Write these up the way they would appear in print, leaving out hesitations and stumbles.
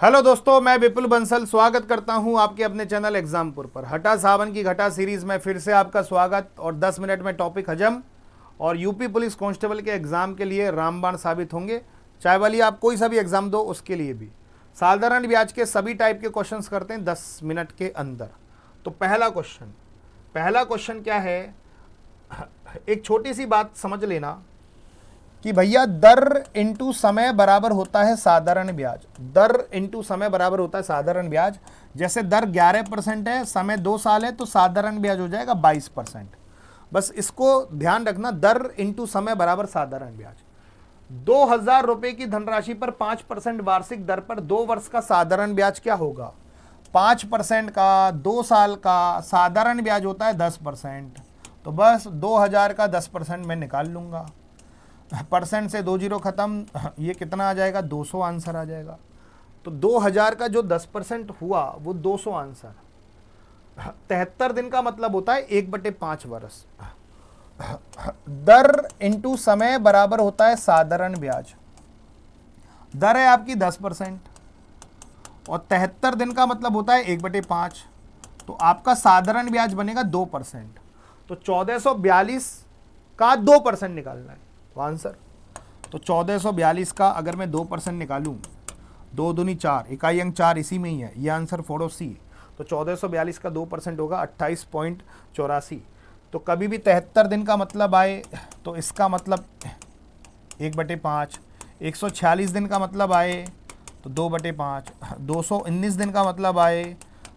Hello दोस्तों, मैं विपुल बंसल स्वागत करता हूं आपके अपने चैनल एग्जामपुर पर। हटा सावन की घटा सीरीज में फिर से आपका स्वागत। और 10 मिनट में टॉपिक हजम और यूपी पुलिस कांस्टेबल के एग्जाम के लिए रामबाण साबित होंगे। चाहे वाली आप कोई सा भी एग्जाम दो, उसके लिए भी साधारण ब्याज के सभी टाइप के क्वेश्चंस करते हैं 10 मिनट के अंदर। तो पहला क्वेश्चन क्या है, एक छोटी सी बात समझ लेना कि भैया दर इंटू समय बराबर होता है साधारण ब्याज। दर इंटू समय बराबर होता है साधारण ब्याज। जैसे दर 11% है, समय 2 साल है, तो साधारण ब्याज हो जाएगा 22%। बस इसको ध्यान रखना, दर इंटू समय बराबर साधारण ब्याज। 2000 रुपए की धनराशि पर 5% वार्षिक दर पर 2 वर्ष का साधारण ब्याज क्या होगा? 5% का 2 साल का साधारण ब्याज होता है 10%। तो बस 2000 का 10% मैं निकाल लूंगा। परसेंट से 2 जीरो खत्म, ये कितना आ जाएगा? 200 आंसर आ जाएगा। तो 2000 का जो 10% हुआ वो 200 आंसर। 73 दिन का मतलब होता है 1/5 वर्ष। दर इंटू समय बराबर होता है साधारण ब्याज। दर है आपकी 10% और 73 दिन का मतलब होता है 1/5। तो आपका साधारण ब्याज बनेगा 2%। तो 1442 का 2% निकालना है आंसर। तो 1442 का अगर मैं 2% निकालूं, 2 दूनी 4, इकाई अंक 4 इसी में ही है, ये आंसर 4C। तो 1442 का 2% होगा 28.84। तो कभी भी 73 दिन का मतलब आए तो इसका मतलब 1/5। 146 दिन का मतलब आए तो 2/5। 219 दिन का मतलब आए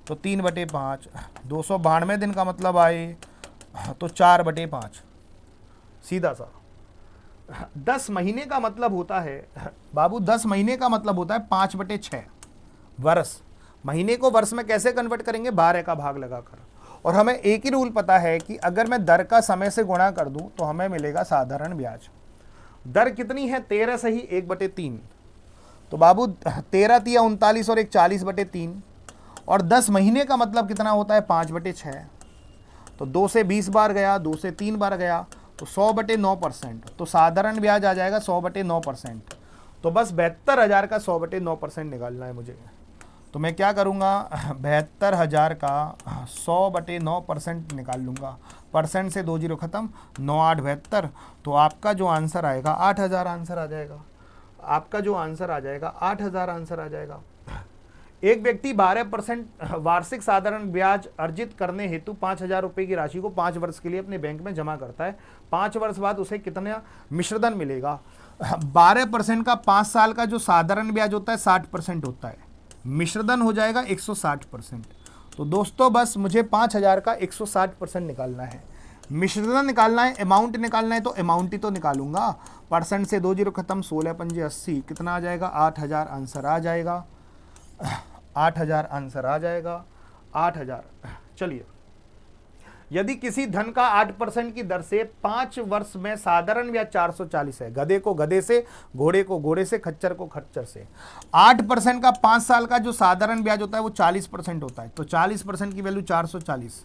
तो 3/5। 292 दिन का मतलब आए तो 4/5। सीधा सा। 10 महीने का मतलब होता है बाबू, 10 महीने का मतलब होता है 5/6 वर्ष। महीने को वर्ष में कैसे कन्वर्ट करेंगे? 12 का भाग लगाकर। और हमें एक ही रूल पता है कि अगर मैं दर का समय से गुणा कर दूं तो हमें मिलेगा साधारण ब्याज। दर कितनी है? 13 सही 1/3। तो बाबू 13 तिया 39 और 1 40/3। और 10 महीने का मतलब कितना होता है? 5/6। तो 2 से 20 बार गया, 2 से 3 बार गया, तो 100/9%। तो साधारण ब्याज आ जाएगा 100/9%। तो बस 72,000 का 100/9% निकालना है मुझे। तो मैं क्या करूँगा? 72,000 का 100/9% निकाल लूँगा। परसेंट से 2 जीरो खत्म, 9 8 72। तो आपका जो आंसर आएगा 8,000 आंसर आ जाएगा। आपका जो आंसर आ जाएगा 8,000 आंसर आ जाएगा। एक व्यक्ति 12% वार्षिक साधारण ब्याज अर्जित करने हेतु 5,000 रुपए की राशि को 5 वर्ष के लिए अपने बैंक में जमा करता है। 5 वर्ष बाद उसे कितना मिश्रधन मिलेगा? 12% का 5 साल का जो साधारण ब्याज होता है 60% होता है, मिश्रधन हो जाएगा 160%। तो दोस्तों बस मुझे 5,000 का 160% निकालना है। मिश्रधन निकालना है, अमाउंट निकालना है, तो अमाउंट ही तो निकालूंगा। परसेंट से 2 जीरो खत्म, 16 पंजे 80। कितना आ जाएगा? 8,000 आंसर आ जाएगा। 8,000 आंसर आ जाएगा। 8,000। चलिए, यदि किसी धन का 8% की दर से 5 वर्ष में साधारण ब्याज 440 है, गधे को गधे से, घोड़े को घोड़े से, खच्चर को खच्चर से। 8% का 5 साल का जो साधारण ब्याज होता है वो 40% होता है। तो 40% की वैल्यू 440।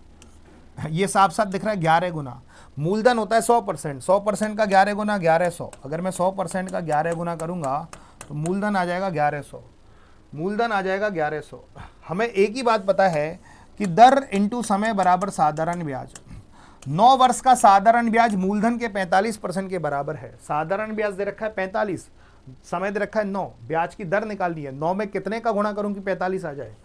ये साफ साफ दिख रहा है 11 गुना। मूलधन होता है 100%। 100% का 11 गुना 1100। अगर मैं 100% का 11 गुना करूंगा तो मूलधन आ जाएगा 1100। मूलधन आ जाएगा 1100। हमें एक ही बात पता है कि दर इंटू समय बराबर साधारण ब्याज। 9 वर्ष का साधारण ब्याज मूलधन के 45% के बराबर है। साधारण ब्याज दे रखा है 45, समय दे रखा है 9, ब्याज की दर निकालनी है। 9 में कितने का गुणा करूं कि 45 आ जाए?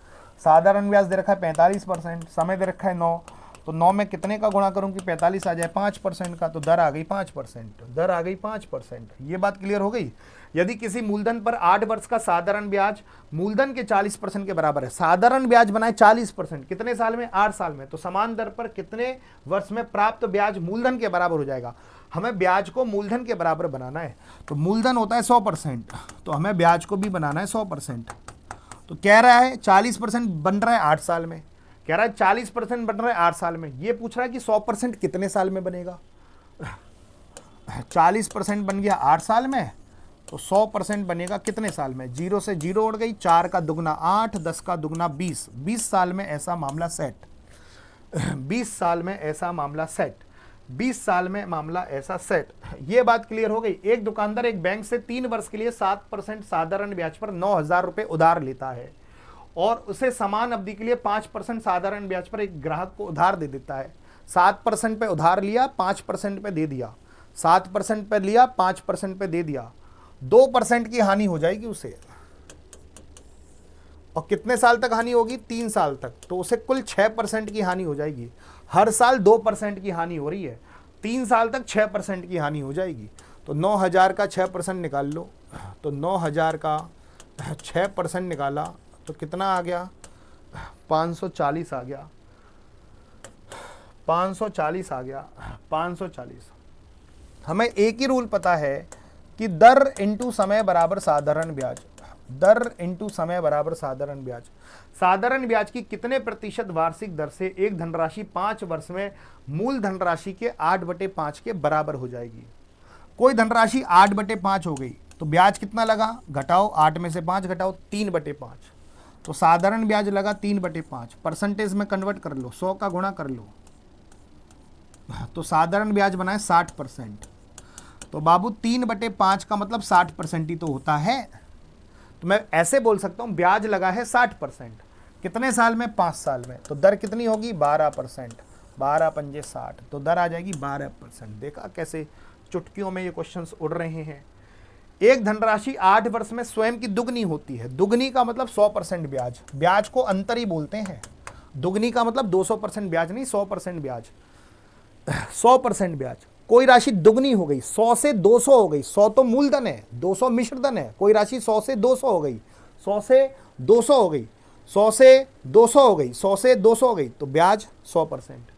साधारण ब्याज दे रखा है 45%, समय दे रखा है 9, तो 9 में कितने का गुणा करूं कि 45 आ जाए? 5% का। तो दर आ गई 5%। दर आ गई 5%। ये बात क्लियर हो गई। यदि किसी मूलधन पर 8 वर्ष का साधारण ब्याज मूलधन के 40% के बराबर है, साधारण ब्याज बनाए 40%, कितने साल में? 8 साल में। तो समान दर पर कितने वर्ष में प्राप्त ब्याज मूलधन के बराबर हो जाएगा? हमें ब्याज को मूलधन के बराबर बनाना है। तो मूलधन होता है 100%, तो हमें ब्याज को भी बनाना है 100%। तो कह रहा है 40% बन रहा है 8 साल में। कह रहा है 40% बन रहा है 8 साल में। ये पूछ रहा है कि 100% कितने साल में बनेगा? 40% बन गया 8 साल में, तो 100% बनेगा कितने साल में? 0 से 0 उड़ गई, 4 का दुगना 8, 10 का दुगना 20। 20 साल में ऐसा मामला सेट। 20 साल में ऐसा मामला सेट। 20 साल में मामला ऐसा सेट। ये बात क्लियर हो गई। एक दुकानदार एक बैंक से 3 वर्ष के लिए 7% साधारण ब्याज पर 9,000 रुपए उधार लेता है और उसे समान अवधि के लिए 5% साधारण ब्याज पर एक ग्राहक को उधार दे देता है। 7% पे उधार लिया, 5% पे दे दिया, 7% पे लिया, 5% पे दे दिया, 2% की हानि हो जाएगी उसे। और कितने साल तक हानि होगी? 3 साल तक। तो उसे कुल 6% की हानि हो जाएगी। हर साल 2% की हानि हो रही है, 3 साल तक 6% की हानि हो जाएगी। तो 9,000 का 6% निकाल लो। तो 9,000 का 6% निकाला तो कितना आ गया? 540 आ गया। 540 आ गया। 540। हमें एक ही रूल पता है कि दर इंटू समय बराबर साधारण ब्याज। दर इंटू समय बराबर साधारण ब्याज। साधारण ब्याज की कितने प्रतिशत वार्षिक दर से एक धनराशि 5 वर्ष में मूल धनराशि के 8/5 के बराबर हो जाएगी। कोई धनराशि 8/5 हो गई तो ब्याज कितना लगा? घटाओ, 8 में से 5 घटाओ, 3/5। तो साधारण ब्याज लगा 3/5। परसेंटेज में कन्वर्ट कर लो, 100 का गुणा कर लो, तो साधारण ब्याज बनाए 60%। तो बाबू 3/5 का मतलब 60% ही तो होता है। तो मैं ऐसे बोल सकता हूं ब्याज लगा है 60%। कितने साल में? 5 साल में। तो दर कितनी होगी? 12%। 12 पंजे 60, तो दर आ जाएगी 12%। देखा कैसे चुटकियों में ये क्वेश्चंस उड़ रहे हैं। एक धनराशि 8 वर्ष में स्वयं की दुगनी होती है। दुगनी का मतलब 100% ब्याज। ब्याज को अंतर ही बोलते हैं। दुगनी का मतलब 200% ब्याज नहीं, 100% ब्याज। 100% ब्याज। कोई राशि दुगनी हो गई, 100 से 200 हो गई। 100 तो मूलधन है, 200 मिश्रधन है। कोई राशि 100 से 200 हो गई, 100 से 200 हो गई, 100 से 200 हो गई, 100 से 200 हो गई, तो ब्याज 100%।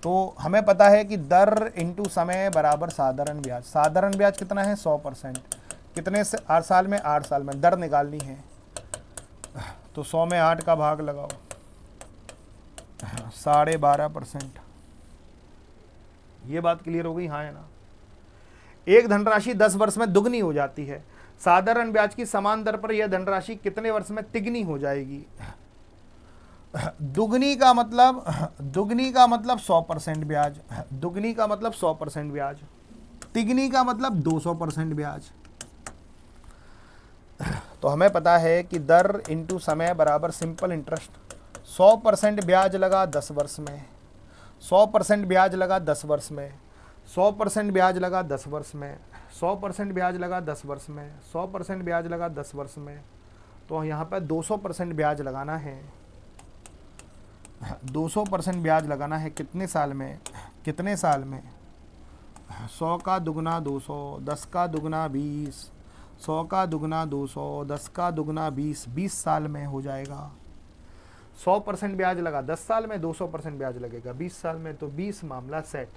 तो हमें पता है कि दर इंटू समय बराबर साधारण ब्याज। साधारण ब्याज कितना है? 100%। कितने से? 8 साल में। 8 साल में दर निकालनी है तो 100 में 8 का भाग लगाओ, 12.5%। ये बात क्लियर हो गई? हाँ है ना। एक धनराशि 10 वर्ष में दुगनी हो जाती है। साधारण ब्याज की समान दर पर यह धनराशि कितने वर्ष में तिगनी हो जाएगी? दुगनी का मतलब 100% ब्याज। दुगनी का मतलब 100% ब्याज। तिगनी का मतलब 200% ब्याज। तो हमें पता है कि दर इंटू समय बराबर सिंपल इंटरेस्ट। 100% ब्याज लगा 10 वर्ष में, 100% ब्याज लगा 10 वर्ष में, 100% ब्याज लगा 10 वर्ष में, 100% ब्याज लगा 10 वर्ष में, 100% ब्याज लगा 10 वर्ष में। तो यहाँ पर 200% ब्याज लगाना है। 200% ब्याज लगाना है कितने साल में? कितने साल में? 100 का दुगना 200, 10 का दुगना 20, 100 का दुगना 200, 10 का दुगना 20, 20 साल में हो जाएगा। 100% ब्याज लगा 10 साल में, 200% ब्याज लगेगा 20 साल में, तो 20 मामला सेट।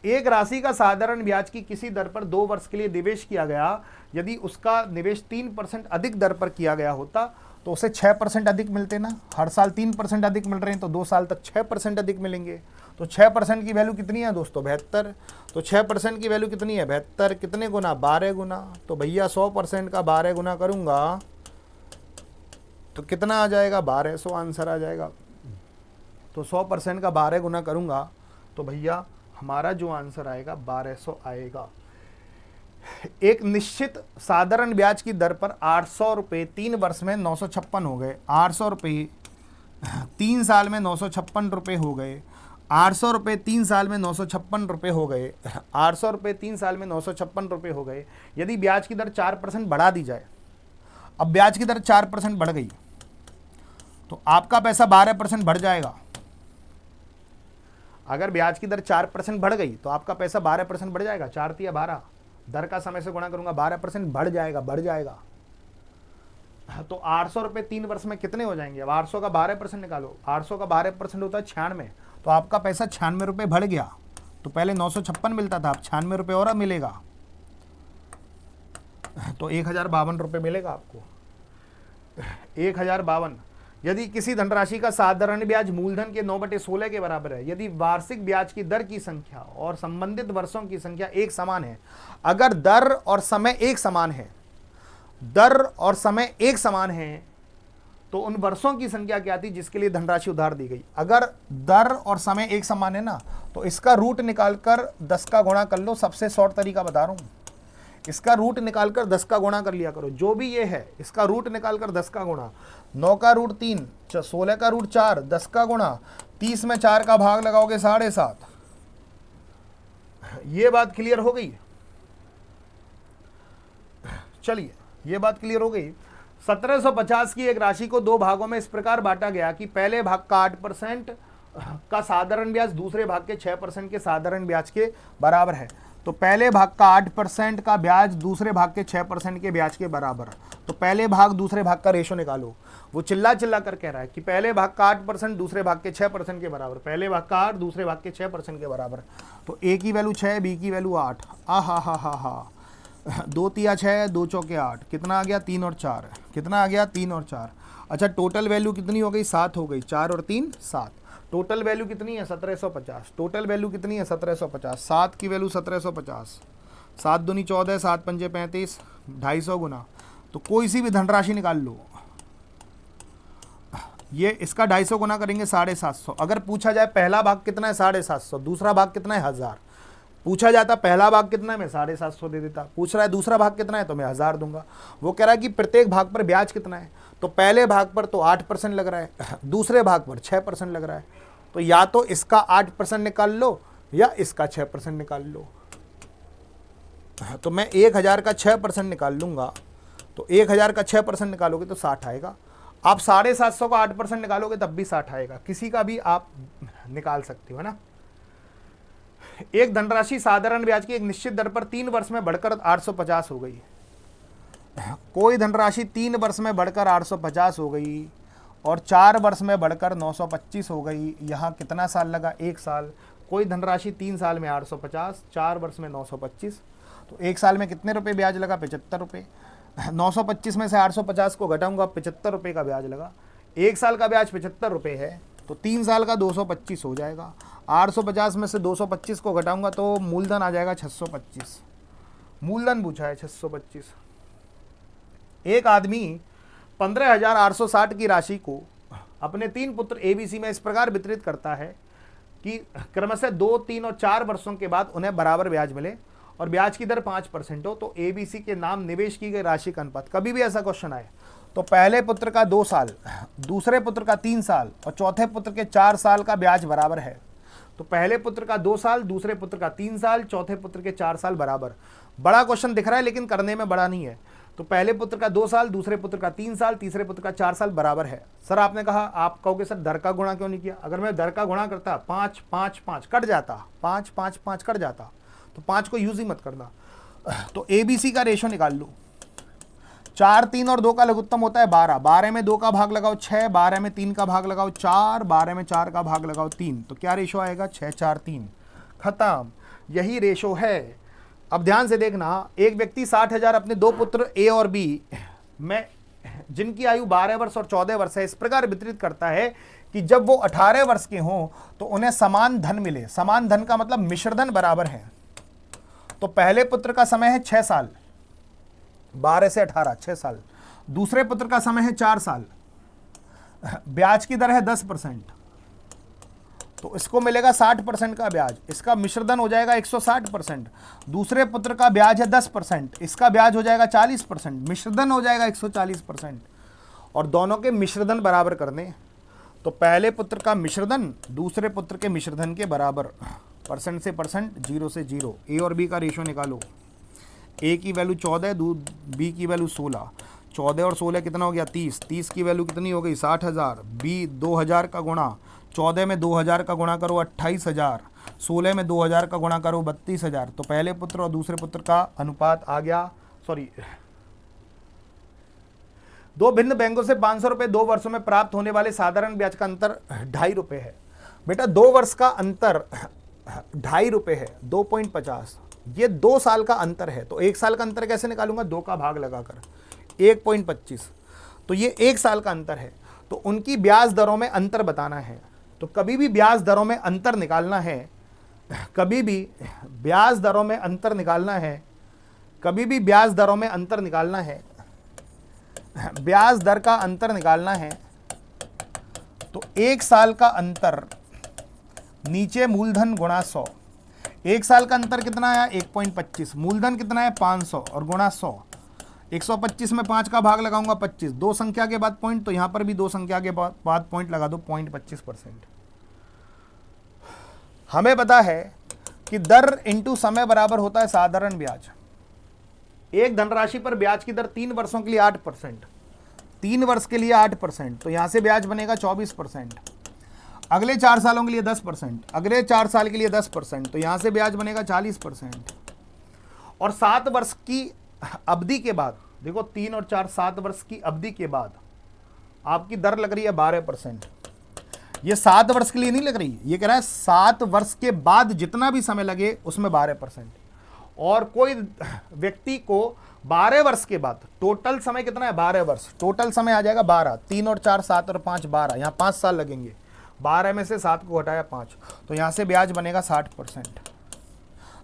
एक राशि का साधारण ब्याज की किसी दर पर 2 वर्ष के लिए निवेश किया गया, यदि उसका निवेश 3% अधिक दर पर किया गया होता तो उसे 6% अधिक मिलते ना। हर साल 3% अधिक मिल रहे हैं तो 2 साल तक 6% अधिक मिलेंगे। तो 6% की वैल्यू कितनी है दोस्तों? 72। तो 6% की वैल्यू कितनी है? 72। कितने गुना? 12 गुना। तो भैया 100% का 12 गुना करूंगा तो कितना आ जाएगा? 1200 आंसर आ जाएगा। तो 100% का 12 गुना करूंगा तो भैया हमारा जो आंसर आएगा 1200 आएगा। एक निश्चित साधारण ब्याज की दर पर 800 रुपये 3 वर्ष में 956 हो गए। 800 रुपये 3 साल में 956 रुपये हो गए। 800 रुपये 3 साल में 956 रुपये हो गए। 800 रुपये 3 साल में 956 रुपये हो गए। यदि ब्याज की दर 4% बढ़ा दी जाए, अब ब्याज की दर 4% बढ़ गई तो आपका पैसा 12% बढ़ जाएगा। अगर ब्याज की दर 4% बढ़ गई तो आपका पैसा 12% बढ़ जाएगा। 4 तिया 12, दर का समय से गुणा करूंगा, 12% बढ़ जाएगा, बढ़ जाएगा। तो 800 रुपये 3 वर्ष में कितने हो जाएंगे? अब 800 का 12% निकालो। 800 का 12% होता है 96। तो आपका पैसा 96 रुपये बढ़ गया। तो पहले 956 मिलता था, अब 96 रुपये और मिलेगा, तो 1052 रुपये मिलेगा आपको। 1052। यदि किसी धनराशि का साधारण ब्याज मूलधन के 9/16 के बराबर है, यदि वार्षिक ब्याज की दर की संख्या और संबंधित वर्षों की संख्या एक समान है, अगर दर और समय एक समान है, दर और समय एक समान है, तो उन वर्षों की संख्या क्या थी जिसके लिए धनराशि उधार दी गई। अगर दर और समय एक समान है ना, तो इसका रूट निकालकर 10 का गुणा कर लो। सबसे शॉर्ट तरीका बता रहा हूं, इसका रूट निकालकर 10 का गुणा कर लिया करो। जो भी ये है इसका रूट निकालकर 10 का गुणा, 9 का रूट 3, 16 का रूट 4, 10 का गुणा, 30 में 4 का भाग लगाओगे 7.5। ये बात क्लियर हो गई। चलिए ये बात क्लियर हो गई। 1750 की एक राशि को दो भागों में इस प्रकार बांटा गया कि पहले भाग का 8% का साधारण ब्याज दूसरे भाग के 6% के साधारण ब्याज के बराबर है। तो पहले भाग का 8% का ब्याज दूसरे भाग के 6% के ब्याज के बराबर। तो पहले भाग दूसरे भाग का रेशो निकालो। वो चिल्ला चिल्ला कर कह रहा है कि पहले भाग का 8% दूसरे भाग के 6% के बराबर, पहले भाग का 8 दूसरे भाग के 6% के बराबर। तो ए की वैल्यू 6, बी की वैल्यू 8। हा 2 तिया 6, 2 चौके 8, कितना आ गया 3 और 4, कितना आ गया 3 और 4। अच्छा टोटल वैल्यू कितनी हो गई, 7 हो गई। 4 और 3 7। टोटल वैल्यू कितनी है 1750। टोटल वैल्यू कितनी है 1750। 7 की वैल्यू 1750, 7 दूनी 14, 7 पंजे 35, 250 गुना। तो कोई सी भी धनराशि निकाल लो, ये इसका 250 गुना करेंगे 750। अगर पूछा जाए पहला भाग कितना है 750, दूसरा भाग कितना है 1000। पूछा जाता पहला भाग कितना है, मैं 750 दे देता। पूछ रहा है दूसरा भाग कितना है, तो मैं 1000 दूंगा। वो कह रहा है कि प्रत्येक भाग पर ब्याज कितना है, तो पहले भाग पर तो 8% लग रहा है, दूसरे भाग पर 6% लग रहा है। तो या तो इसका 8% निकाल लो या इसका 6% निकाल लो। तो मैं 1000 का 6% निकाल लूंगा, तो 1000 का 6% निकालोगे तो 60 आएगा। आप 750 का 8% निकालोगे तब भी 60 आएगा। किसी का भी आप निकाल सकते हो, है ना। एक धनराशि साधारण ब्याज की एक निश्चित दर पर 3 वर्ष में बढ़कर 850 हो गई। कोई धनराशि 3 वर्ष में बढ़कर 850 हो गई और 4 वर्ष में बढ़कर 925 हो गई। यहाँ कितना साल लगा, 1 साल। कोई धनराशि 3 साल में 850, 4 वर्ष में 925, तो 1 साल में कितने रुपए ब्याज लगा, 75 रुपये। 925 में से 850 को घटाऊंगा, 75 रुपये का ब्याज लगा। 1 साल का ब्याज 75 रुपये है, तो 3 साल का 225 हो जाएगा। 850 में से 225 को घटाऊंगा तो मूलधन आ जाएगा 625। मूलधन पूछा है 625। एक आदमी 15,860 की राशि को अपने 3 पुत्र एबीसी में इस प्रकार वितरित करता है कि क्रमशः 2, 3 और 4 वर्षों के बाद उन्हें बराबर ब्याज मिले और ब्याज की दर 5% हो। तो एबीसी के नाम निवेश की गई राशि का अनुपात। कभी भी ऐसा क्वेश्चन आए तो पहले पुत्र का 2 साल, दूसरे पुत्र का 3 साल और चौथे पुत्र के 4 साल का ब्याज बराबर है। तो पहले पुत्र का 2 साल, दूसरे पुत्र का 3 साल, चौथे पुत्र के 4 साल बराबर। बड़ा क्वेश्चन दिख रहा है लेकिन करने में बड़ा नहीं है। तो पहले पुत्र का 2 साल, दूसरे पुत्र का 3 साल, तीसरे पुत्र का 4 साल बराबर है। सर आपने कहा, आप कहोगे सर दर का गुणा क्यों नहीं किया। अगर मैं दर का गुणा करता 5 5 5 कट जाता, 5 5 5 कट जाता, तो 5 को यूज ही मत करना। तो एबीसी का रेशो निकाल लो। 4, 3 और 2 का लघुत्तम होता है 12। 12 में 2 का भाग लगाओ 6, 12 में 3 का भाग लगाओ 4, 12 में 4 का भाग लगाओ 3। तो क्या रेशो आएगा, 6 4 3, खत्म। यही रेशो है। अब ध्यान से देखना, एक व्यक्ति 60,000 अपने 2 पुत्र ए और बी में, जिनकी आयु 12 वर्ष और 14 वर्ष है, इस प्रकार वितरित करता है कि जब वो 18 वर्ष के हों तो उन्हें समान धन मिले। समान धन का मतलब मिश्रधन बराबर है। तो पहले पुत्र का समय है 6 साल, 12 से 18 6 साल। दूसरे पुत्र का समय है 4 साल। ब्याज की दर है 10%, तो इसको मिलेगा 60% का ब्याज। इसका मिश्रधन हो जाएगा 160%। दूसरे पुत्र का ब्याज है 10%, इसका ब्याज हो जाएगा 40%, मिश्रधन हो जाएगा 140%। और दोनों के मिश्रधन बराबर करने, तो पहले पुत्र का मिश्रधन दूसरे पुत्र के मिश्रधन के बराबर। परसेंट से परसेंट, 0 से 0। ए और बी का रेशो निकालो। ए की वैल्यू 14, बी की वैल्यू 16। 14 और 16 कितना हो गया 30। 30 की वैल्यू कितनी हो गई 60,000। बी 2000 का गुणा, 14 में 2000 का गुणा करो 28,000। 16 में 2000 का गुणा करो 32,000। तो पहले पुत्र और दूसरे पुत्र का अनुपात आ गया, सॉरी, 2 भिन्न बैंकों से 500 रुपये 2 वर्षों में प्राप्त होने वाले साधारण ब्याज का अंतर 2.5 रुपये है। बेटा 2 वर्ष का अंतर 2.5 रुपये है, 2.50। ये 2 साल का अंतर है, तो 1 साल का अंतर कैसे निकालूंगा, 2 का भाग लगाकर 1.25। तो ये 1 साल का अंतर है। तो उनकी ब्याज दरों में अंतर बताना है। तो कभी भी ब्याज दरों में अंतर निकालना है, कभी भी ब्याज दरों में अंतर निकालना है, कभी भी ब्याज दरों में अंतर निकालना है, ब्याज दर का अंतर निकालना है तो 1 साल का अंतर नीचे मूलधन गुणा 100। 1 साल का अंतर कितना आया 1.25, मूलधन कितना है 500 और गुणा 100। 125 में 5 का भाग लगाऊंगा 25, दो संख्या के बाद पॉइंट, तो यहां पर भी दो संख्या के बाद पॉइंट लगा दो 0.25%। हमें पता है कि दर इंटू समय बराबर होता है साधारण ब्याज। एक धनराशि पर ब्याज की दर 3 वर्षों के लिए 8%, 3 वर्ष के लिए 8%, तो यहां से ब्याज बनेगा 24%। अगले 4 सालों के लिए 10%, अगले 4 साल के लिए 10%, तो यहां से ब्याज बनेगा 40%। और 7 वर्ष की अवधि के बाद, देखो 3 और 4 7 वर्ष की अवधि के बाद आपकी दर लग रही है 12%। ये 7 वर्ष के लिए नहीं लग रही, ये कह रहा है 7 वर्ष के बाद जितना भी समय लगे उसमें 12%। और कोई व्यक्ति को 12 वर्ष के बाद, टोटल समय कितना है 12 वर्ष, टोटल समय आ जाएगा 12, 3 और 4 7 और 5 12, यहाँ 5 साल लगेंगे, 12 में से 7 को घटाया 5, तो यहाँ से ब्याज बनेगा 60%।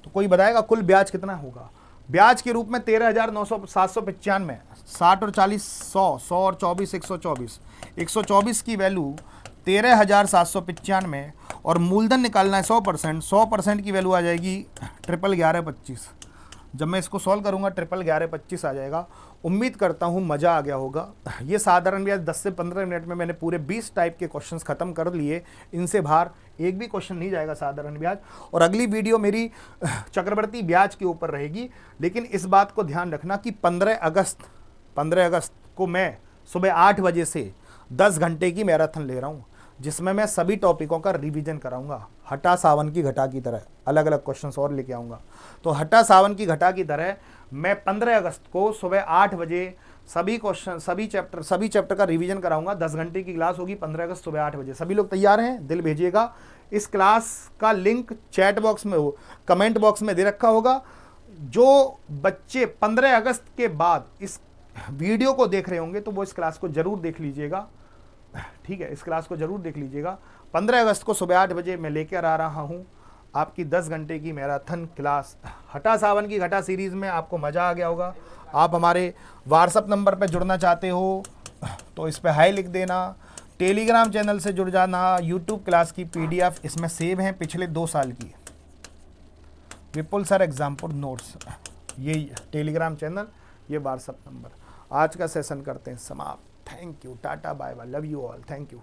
तो कोई बताएगा कुल ब्याज कितना होगा? ब्याज के रूप में 13,795, 60 और 40 100, 100 और 24 124, 124 की वैल्यू 13,795 और मूलधन निकालना है 100%, 100% की वैल्यू आ जाएगी 11,1125। जब मैं इसको सॉल्व करूंगा 11,1125 आ जाएगा। उम्मीद करता हूं मज़ा आ गया होगा। ये साधारण ब्याज 10 से 15 मिनट में मैंने पूरे 20 टाइप के क्वेश्चंस खत्म कर लिए, इनसे बाहर एक भी क्वेश्चन नहीं जाएगा साधारण ब्याज। और अगली वीडियो मेरी चक्रवर्ती ब्याज के ऊपर रहेगी। लेकिन इस बात को ध्यान रखना कि 15 अगस्त को मैं सुबह 8 बजे से 10 घंटे की मैराथन ले रहा हूँ, जिसमें मैं सभी टॉपिकों का रिवीजन कराऊंगा। हटा सावन की घटा की तरह अलग अलग क्वेश्चंस और लेके आऊंगा। तो हटा सावन की घटा की तरह मैं 15 अगस्त को सुबह 8 बजे सभी क्वेश्चन, सभी चैप्टर का रिवीजन कराऊंगा। 10 घंटे की क्लास होगी 15 अगस्त सुबह 8 बजे। सभी लोग तैयार हैं? दिल भेजिएगा। इस क्लास का लिंक चैट बॉक्स में हो, कमेंट बॉक्स में दे रखा होगा। जो बच्चे 15 अगस्त के बाद इस वीडियो को देख रहे होंगे तो वो इस क्लास को जरूर देख लीजिएगा, ठीक है? इस क्लास को जरूर देख लीजिएगा। 15 अगस्त को सुबह 8 बजे मैं लेकर आ रहा हूं आपकी 10 घंटे की मैराथन क्लास। हटा सावन की घटा सीरीज में आपको मज़ा आ गया होगा। आप हमारे व्हाट्सअप नंबर पर जुड़ना चाहते हो तो इस पर हाई लिख देना। टेलीग्राम चैनल से जुड़ जाना। यूट्यूब क्लास की PDF इसमें सेव हैं पिछले 2 साल की, विपुल सर एग्जाम्पल नोट्स। ये टेलीग्राम चैनल, ये व्हाट्सअप नंबर। आज का सेशन करते हैं समाप्त। Thank you, tata bye bye, love you all, thank you.